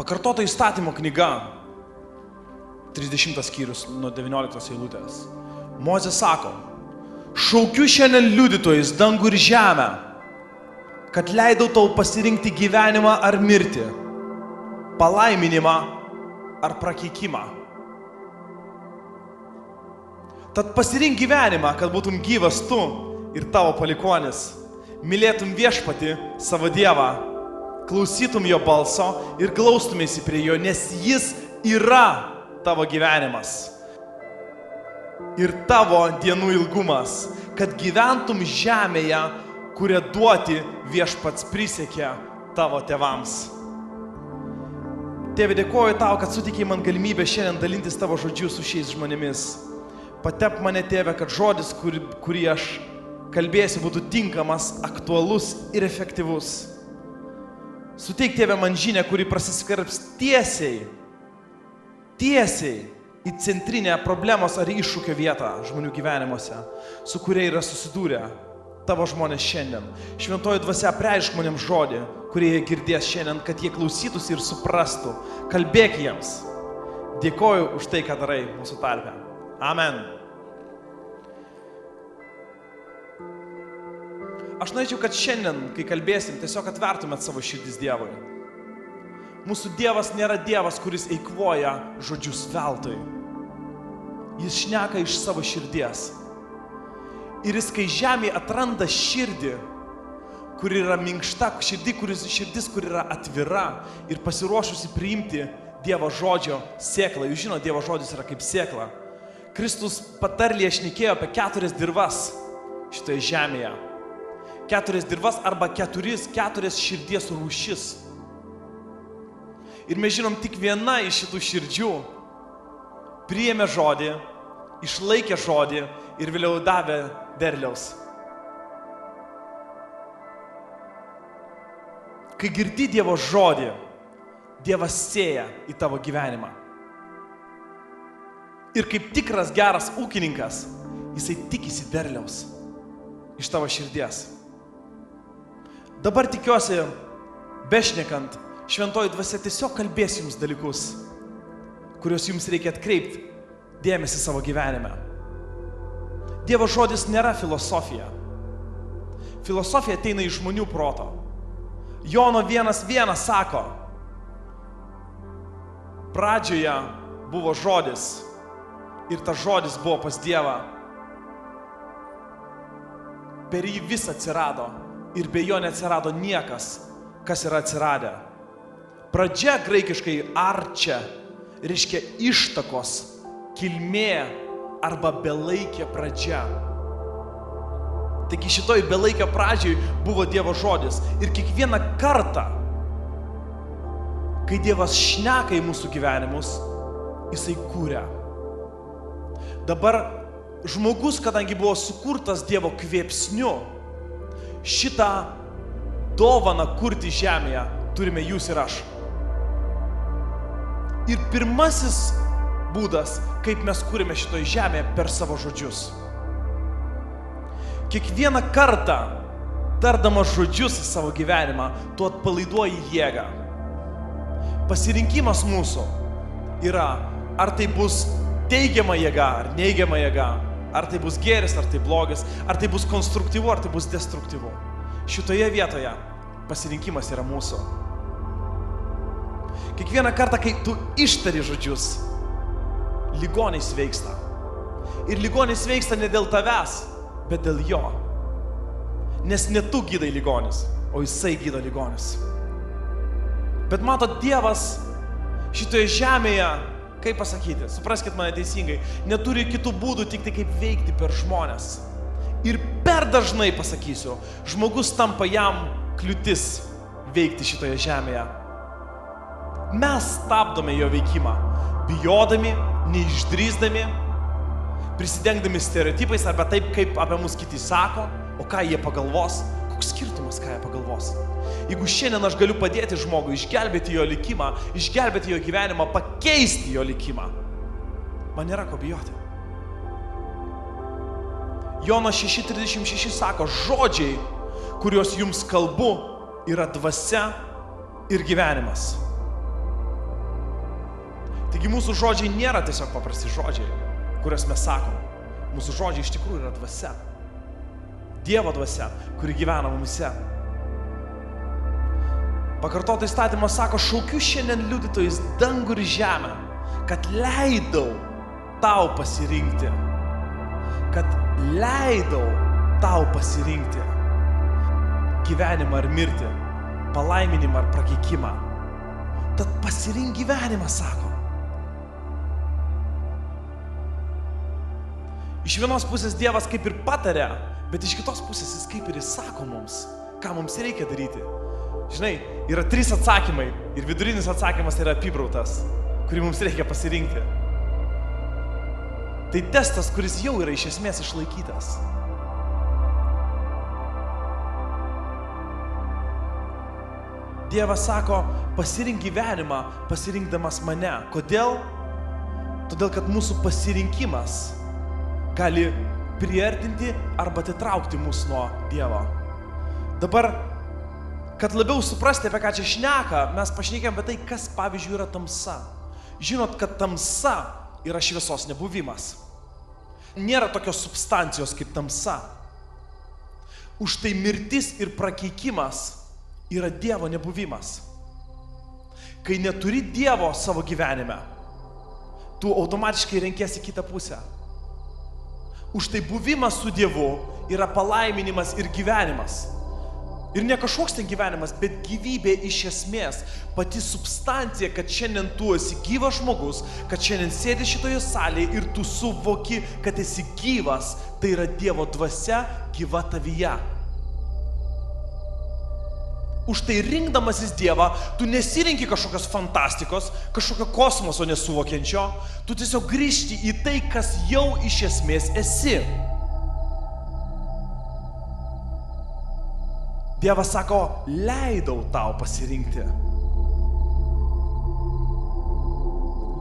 Pakartoto įstatymo knyga, 30 skyrius nuo 19 eilutės. Mozė sako, šaukiu šiandien liudytojais dangų ir žemę, kad leidau tau pasirinkti gyvenimą ar mirtį, palaiminimą ar prakeikimą. Tad pasirink gyvenimą, kad būtum gyvas tu ir tavo palikonis, mylėtum viešpatį savo Dievą, klausytum jo balso ir glaustumėsi prie jo, nes jis yra tavo gyvenimas ir tavo dienų ilgumas, kad gyventum žemėje, kurią duoti viešpats prisiekė tavo tėvams. Tėve, dėkoju tau, kad suteikei man galimybę šiandien dalintis tavo žodžiu su šiais žmonėmis. Patep mane, Tėve, kad žodis, kurį aš kalbėsiu, būtų tinkamas, aktualus ir efektyvus. Suteik, Tėve, man žinią, kuri prasiskverbs tiesiai į centrinę problemos ar iššūkio vietą žmonių gyvenimuose, su kuria yra susidūrę tavo žmonės šiandien. Šventoji dvasia apreišk žmonėms žodį, kurie jie girdės šiandien, kad jie klausytųsi ir suprastų. Kalbėk jiems. Dėkoju už tai, ką darai mūsų tarpe. Amen. Aš norėčiau, kad šiandien, kai kalbėsim, tiesiog atvertumėt savo širdis Dievui. Mūsų Dievas nėra Dievas, kuris eikvoja žodžius veltui. Jis šneka iš savo širdies. Ir jis, kai žemėje atranda širdį, kur yra minkšta, širdis, kur yra atvira ir pasiruošusi priimti Dievo žodžio sėklą. Jūs žinote, Dievo žodis yra kaip sėkla. Kristus patarlėje šnekėjo apie 4 dirvas šitoje žemėje. 4 dirvas arba 4 širdies rūšis. Ir mes žinom, tik viena iš šitų širdžių priėmė žodį, išlaikė žodį ir vėliau davė derliaus. Kai girdi Dievo žodį, Dievas sėja į tavo gyvenimą. Ir kaip tikras geras ūkininkas, jisai tikisi derliaus iš tavo širdies. Dabar tikiuosi, bešnekant, šventoji dvasia tiesiog kalbės jums dalykus, kuriuos jums reikia atkreipti dėmesį savo gyvenime. Dievo žodis nėra filosofija. Filosofija ateina iš žmonių proto. Jono 1:1 sako, pradžioje buvo žodis ir tas žodis buvo pas Dievą. Per jį vis atsirado ir be jo neatsirado niekas, kas yra atsiradę. Pradžia graikiškai arčia reiškia ištakos, kilmė arba belaikė pradžia. Taigi šitoj belaikio pradžioj buvo Dievo žodis. Ir kiekvieną kartą, kai Dievas šneka į mūsų gyvenimus, jisai kūrė. Dabar žmogus, kadangi buvo sukurtas Dievo kvėpsniu, šitą dovaną kurti žemėje turime jūs ir aš. Ir pirmasis būdas, kaip mes kūrėme šitoj žemėje, per savo žodžius. Kiekvieną kartą, tardamas žodžius į savo gyvenimą, tu atpalaiduoji jėgą. Pasirinkimas mūsų yra, ar tai bus teigiama jėga, ar neigiama jėga, ar tai bus gėris, ar tai blogis, ar tai bus konstruktyvu, ar tai bus destruktyvu. Šitoje vietoje pasirinkimas yra mūsų. Kiekvieną kartą, kai tu ištari žodžius, ligoniai sveiksta. Ir ligoniai sveiksta ne dėl tavęs, bet dėl jo. Nes ne tu gydai ligonis, o jisai gydo ligonis. Bet matot, Dievas šitoje žemėje, kaip pasakyti, supraskit mane teisingai, neturi kitų būdų tik tai kaip veikti per žmonės. Ir per dažnai pasakysiu, žmogus tampa jam kliūtis veikti šitoje žemėje. Mes stabdome jo veikimą, bijodami, neišdrįsdami, prisidengdami stereotipais arba taip, kaip apie mus kiti sako, o ką jie pagalvos, koks skirtumas, ką jie pagalvos. Jeigu šiandien aš galiu padėti žmogui, išgelbėti jo likimą, išgelbėti jo gyvenimą, pakeisti jo likimą, man nėra ko bijoti. Jono 6:36 sako, žodžiai, kuriuos jums kalbu, yra dvasia ir gyvenimas. Taigi mūsų žodžiai nėra tiesiog paprasti žodžiai, kurias mes sakom. Mūsų žodžiai iš tikrųjų yra dvasia. Dievo dvasia, kuri gyvena mumise. Pakartoto įstatymas sako, šaukiu šiandien liudytojais dangų ir žemę, kad leidau tau pasirinkti. Kad leidau tau pasirinkti. Gyvenimą ar mirtį, palaiminimą ar prakeikimą. Tad pasirink gyvenimą, sako. Iš vienos pusės Dievas kaip ir pataria, bet iš kitos pusės jis kaip ir įsako mums, ką mums reikia daryti. Žinai, yra 3 atsakymai ir vidurinis atsakymas yra apibrautas, kurį mums reikia pasirinkti. Tai testas, kuris jau yra iš esmės išlaikytas. Dievas sako, pasirink gyvenimą, pasirinkdamas mane. Kodėl? Todėl, kad mūsų pasirinkimas gali priartinti arba atitraukti mus nuo Dievo. Dabar, kad labiau suprasti, apie ką čia šneka, mes pašnekėm apie tai, kas, pavyzdžiui, yra tamsa. Žinot, kad tamsa yra šviesos nebuvimas. Nėra tokios substancijos kaip tamsa. Už tai mirtis ir prakeikimas yra Dievo nebuvimas. Kai neturi Dievo savo gyvenime, tu automatiškai renkiesi kitą pusę. Už tai buvimas su Dievu yra palaiminimas ir gyvenimas. Ir ne kažkoks ten gyvenimas, bet gyvybė iš esmės. Pati substancija, kad šiandien tu esi gyvas žmogus, kad šiandien sėdi šitoje salėje ir tu suvoki, kad esi gyvas, tai yra Dievo dvasia gyva tavyje. Už tai rinkdamasis Dievą, tu nesirinki kažkokios fantastikos, kažkokio kosmoso nesuvokiančio, tu tiesiog grįžti į tai, kas jau iš esmės esi. Dievas sako, leidau tau pasirinkti.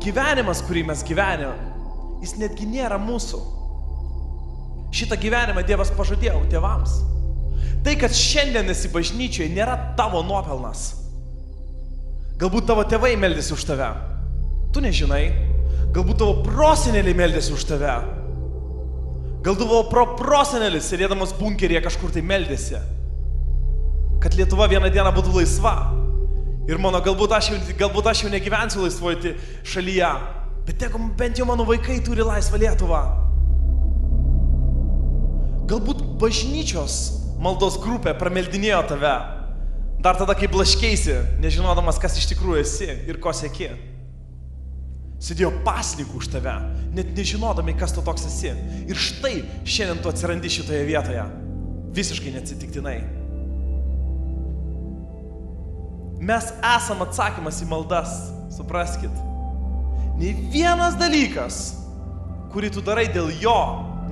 Gyvenimas, kurį mes gyvenime, jis netgi nėra mūsų. Šitą gyvenimą Dievas pažadėjo tėvams. Tai, kad šiandien esi bažnyčioje, nėra tavo nuopelnas. Galbūt tavo tėvai meldėsi už tave. Tu nežinai. Galbūt tavo proseneliai meldėsi už tave. Galbūt tavo prosenelis, sėdėdamas bunkeryje, kažkur tai meldėsi. Kad Lietuva vieną dieną būtų laisva. Ir galbūt aš jau negyvensiu laisvoje šalyje. Bet jeigu bent jau mano vaikai turi laisvą Lietuvą. Galbūt bažnyčios maldos grupė prameldinėjo tave. Dar tada, kai blaškeisi, nežinodamas, kas iš tikrųjų esi ir ko sieki. Sėdėjo pasninkų už tave, net nežinodami, kas tu toks esi. Ir štai šiandien tu atsirandi šitoje vietoje. Visiškai neatsitiktinai. Mes esam atsakymas į maldas, supraskit. Nei vienas dalykas, kurį tu darai dėl jo,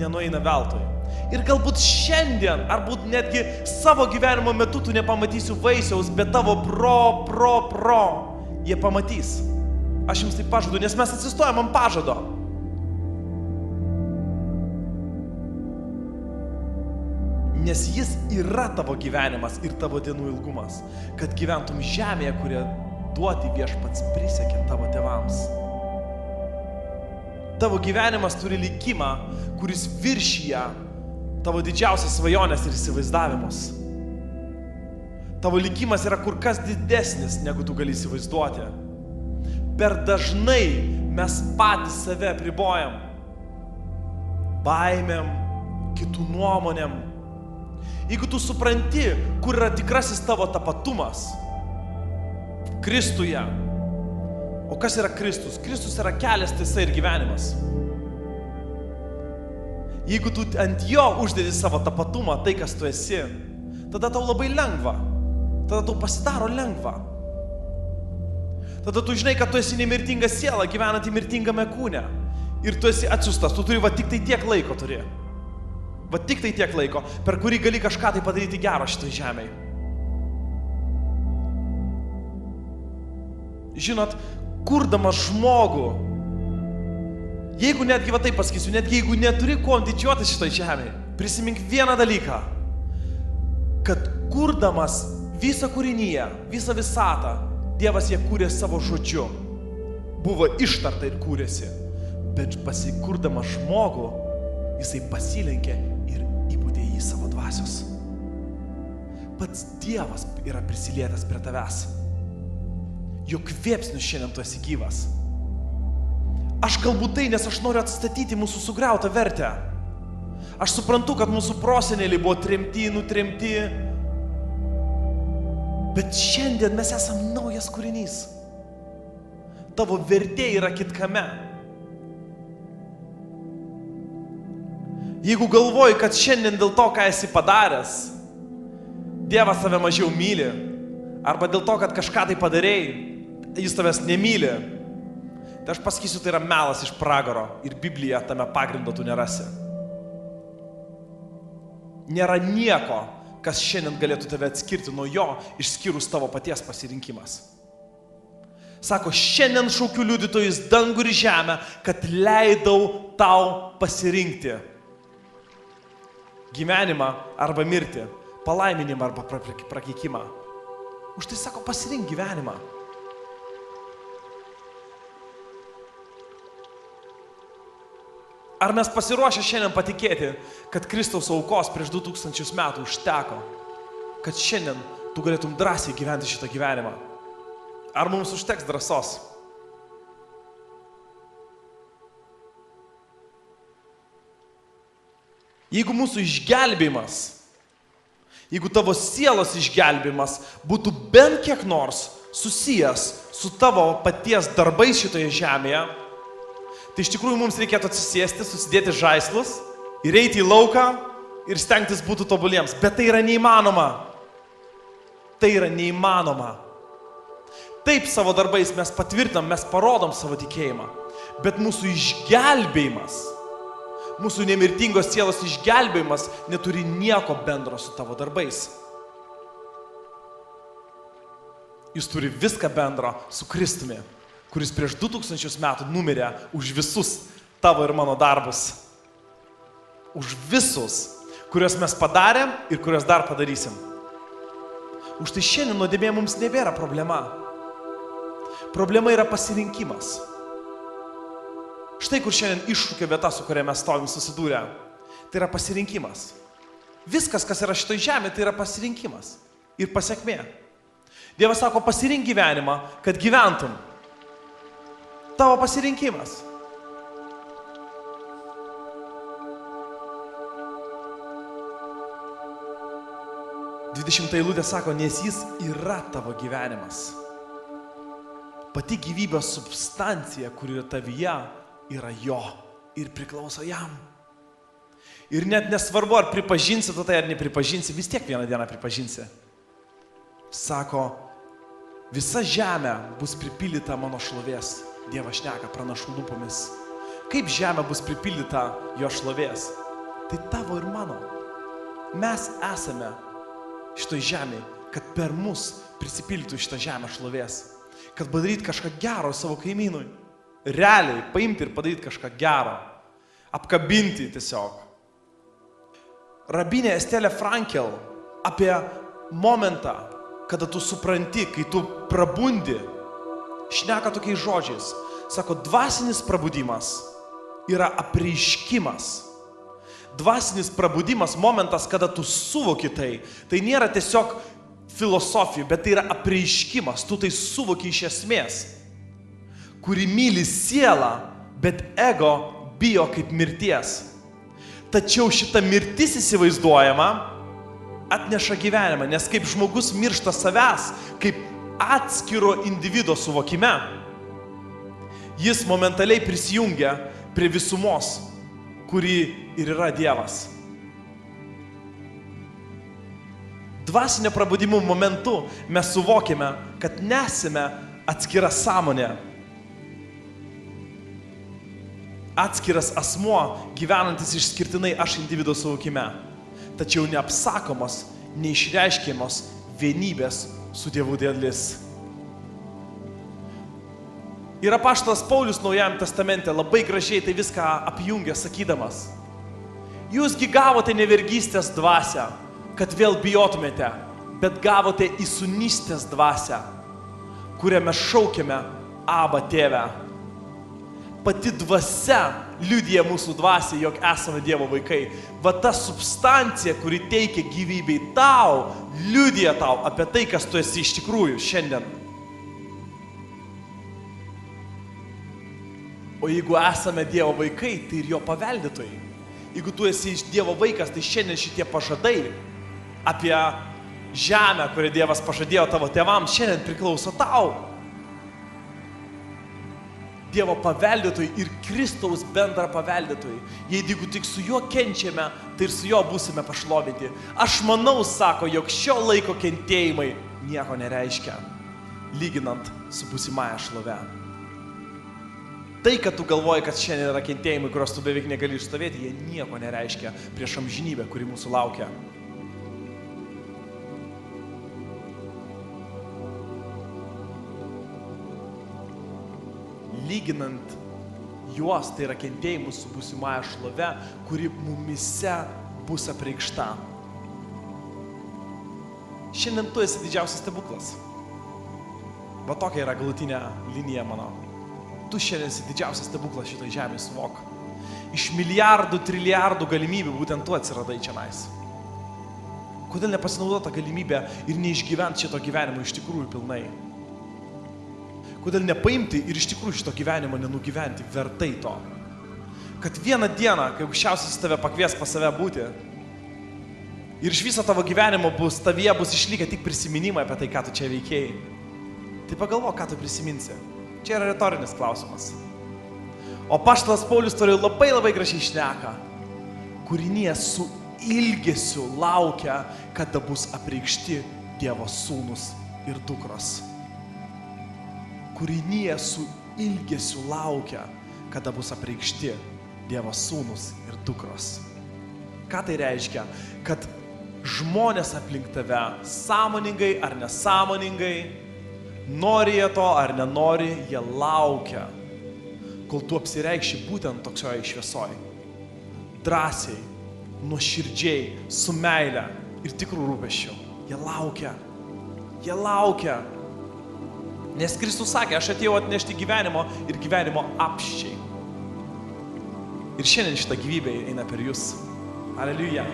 nenueina veltui. Ir galbūt šiandien, ar būt netgi savo gyvenimo metu tu nepamatysiu vaisiaus, bet tavo jie pamatys. Aš jums tai pažadu, nes mes atsistojam ant pažado. Nes jis yra tavo gyvenimas ir tavo dienų ilgumas, kad gyventum žemėje, kurią duoti Viešpats prisiekė tavo tėvams. Tavo gyvenimas turi likimą, kuris viršyje tavo didžiausias svajonės ir įsivaizdavimus. Tavo likimas yra kur kas didesnis, negu tu gali įsivaizduoti. Per dažnai mes patys save apribojam. Baimėm, kitų nuomonėm. Jeigu tu supranti, kur yra tikrasis tavo tapatumas, Kristuje. O kas yra Kristus? Kristus yra kelias, tiesa ir gyvenimas. Jeigu tu ant jo uždedi savo tapatumą, tai kas tu esi, tada tau labai lengva. Tada tau pasidaro lengva. Tada tu žinai, kad tu esi nemirtinga siela, gyvenanti mirtingame kūne. Ir tu esi atsiųstas, tu turi va tik tai tiek laiko turi. Va tik tai tiek laiko, per kurį gali kažką tai padaryti gero šitai žemėj. Žinot, kurdamas žmogų, jeigu netgi va taip pasakysiu, netgi jeigu neturi kuo didžiuotis šitoj žemėj, prisimink vieną dalyką, kad kurdamas visą kūrinyje, visą visatą, Dievas ją kūrė savo žodžiu. buvo ištarta ir kūrėsi, bet pasikurdamas žmogų, jisai pasilenkė ir įpūtė į savo dvasios. Pats Dievas yra prisilietęs prie tavęs. Jo kvėpsnius šiandien tu esi gyvas. Aš kalbu tai, nes aš noriu atstatyti mūsų sugriautą vertę. Aš suprantu, kad mūsų proseneliai buvo tremti, nutremti. Bet šiandien mes esam naujas kūrinys. Tavo vertė yra kitkame. Jeigu galvoji, kad šiandien dėl to, ką esi padaręs, Dievas tave mažiau myli, arba dėl to, kad kažką tai padarėjai, jis tavęs nemyli, tai aš pasakysiu, tai yra melas iš pragaro ir Biblija tame pagrindo tu nerasi. Nėra nieko, kas šiandien galėtų tave atskirti nuo jo, išskyrus tavo paties pasirinkimas. Sako, šiandien šaukiu liudytojus dangų ir žemę, kad leidau tau pasirinkti gyvenimą arba mirtį, palaiminimą arba prakeikimą. Už tai sako, pasirink gyvenimą. Ar mes pasiruošę šiandien patikėti, kad Kristaus aukos prieš 2000 metų užteko, kad šiandien tu galėtum drąsiai gyventi šitą gyvenimą? Ar mums užteks drąsos? Jeigu mūsų išgelbėjimas, jeigu tavo sielos išgelbėjimas būtų bent kiek nors susijęs su tavo paties darbais šitoje žemėje, tai iš tikrųjų mums reikėtų atsisėsti, susidėti žaislus ir eiti į lauką ir stengtis būti tobuliems. Bet tai yra neįmanoma. Tai yra neįmanoma. Taip savo darbais mes patvirtinam, mes parodom savo tikėjimą. Bet mūsų išgelbėjimas, mūsų nemirtingos sielos išgelbėjimas neturi nieko bendro su tavo darbais. Jis turi viską bendro su Kristumi, kuris prieš 2000 metų numirė už visus tavo ir mano darbus. Už visus, kuriuos mes padarėm ir kuriuos dar padarysim. Už tai šiandien nuodėmė mums nebėra problema. Problema yra pasirinkimas. Štai kur šiandien iššūkio vieta, su kuria mes stovim susidūrę. Tai yra pasirinkimas. Viskas, kas yra šitoj žemė, tai yra pasirinkimas. Ir pasekmė. Dievas sako, pasirink gyvenimą, kad gyventum. Tavo pasirinkimas. Dvidešimta eilutė sako, nes jis yra tavo gyvenimas. Pati gyvybės substancija, kuri yra tavyje, yra jo ir priklauso jam. Ir net nesvarbu, ar pripažinsi tu tai, ar nepripažinsi, vis tiek vieną dieną pripažinsi. Sako, visa žemė bus pripildyta mano šlovės. Dievas šneka pranašų lūpomis. Kaip žemė bus pripildyta jo šlovės? Tai tavo ir mano. Mes esame šitoj žemėje, kad per mus prisipildytų šitą žemę šlovės. Kad padaryti kažką gero savo kaimynui. Realiai paimti ir padaryti kažką gero. Apkabinti tiesiog. Rabinė Estelė Frankel apie momentą, kada tu supranti, kai tu prabundi, šneka tokiais žodžiais. Sako, dvasinis prabudimas yra apreiškimas. Dvasinis prabudimas, momentas, kada tu suvoki tai. Tai nėra tiesiog filosofija, bet tai yra apreiškimas. Tu tai suvoki iš esmės. Kuri myli sielą, bet ego bijo kaip mirties. Tačiau šita mirtis įsivaizduojama atneša gyvenimą, nes kaip žmogus miršta savęs, kaip atskiro individo suvokime, jis momentaliai prisijungia prie visumos, kuri ir yra Dievas. Dvasinio prabudimo momentu mes suvokime, kad nesame atskira sąmonė. Atskiras asmuo, gyvenantis išskirtinai aš individo suvokime, tačiau neapsakomos, neišreiškiamos vienybės su Dievu dalis. Ir apaštalas Paulius Naujajame testamente labai gražiai tai viską apjungia, sakydamas, jūsgi gavote ne vergystės dvasią, kad vėl bijotumėte, bet gavote įsūnystės dvasią, kurią mes šaukiame Abba Tėve. pati dvasia liudija mūsų dvasiai, jog esame Dievo vaikai. Va ta substancija, kuri teikia gyvybei tau, liudija tau apie tai, kas tu esi iš tikrųjų šiandien. O jeigu esame Dievo vaikai, tai ir jo paveldėtojai. Jeigu tu esi Dievo vaikas, tai šiandien šitie pažadai apie žemę, kurią Dievas pažadėjo tavo tėvams, šiandien priklauso tau. Dievo paveldėtojai ir Kristaus bendra paveldėtojai. Jeigu tik su juo kenčiame, tai ir su juo būsime pašlovinti. Aš manau, sako, jog šio laiko kentėjimai nieko nereiškia, lyginant su būsimąja šlove. Tai, kad tu galvoji, kad šiandien yra kentėjimai, kurios tu beveik negali išstovėti, jie nieko nereiškia prieš amžinybę, kuri mūsų laukia. Lyginant juos, tai yra kentėjimus su būsimąja šlove, kuri mumise bus apreikšta. Šiandien tu esi didžiausias stebuklas. Va tokia yra galutinė linija mano. Tu šiandien esi didžiausias stebuklas šitoj žemėje, suvok. Iš milijardų, trilijardų galimybių būtent tu atsiradai čionais. Kodėl nepasinaudota galimybė ir neišgyventi šito gyvenimo iš tikrųjų pilnai? Kodėl nepaimti ir iš tikrųjų šito gyvenimo nenugyventi vertai to? Kad vieną dieną, kai aukščiausias tave pakvies pas save būti, ir iš viso tavo gyvenimo tavyje bus išlikę tik prisiminimai apie tai, ką tu čia veikėjai, tai pagalvok, ką tu prisiminsi. Čia yra retorinis klausimas. O apaštalas Paulius labai gražiai šneka. Kūrinija su ilgesiu laukia, kada bus apreikšti Dievo sūnus ir dukros. Kūrinija su ilgesiu laukia, kada bus apreikšti Dievo sūnus ir dukros. Ką tai reiškia? Kad žmonės aplink tave, sąmoningai ar nesąmoningai, nori jie to ar nenori, jie laukia, kol tu apsireikši būtent toksioje šviesoj. Drąsiai, nuoširdžiai, su meile ir tikrų rūpesčių. Jie laukia. Jie laukia. Nes Kristus sakė, aš atėjau atnešti gyvenimo ir gyvenimo apsčiai. Ir šiandien šitą gyvybę eina per jūs. Aleliuja.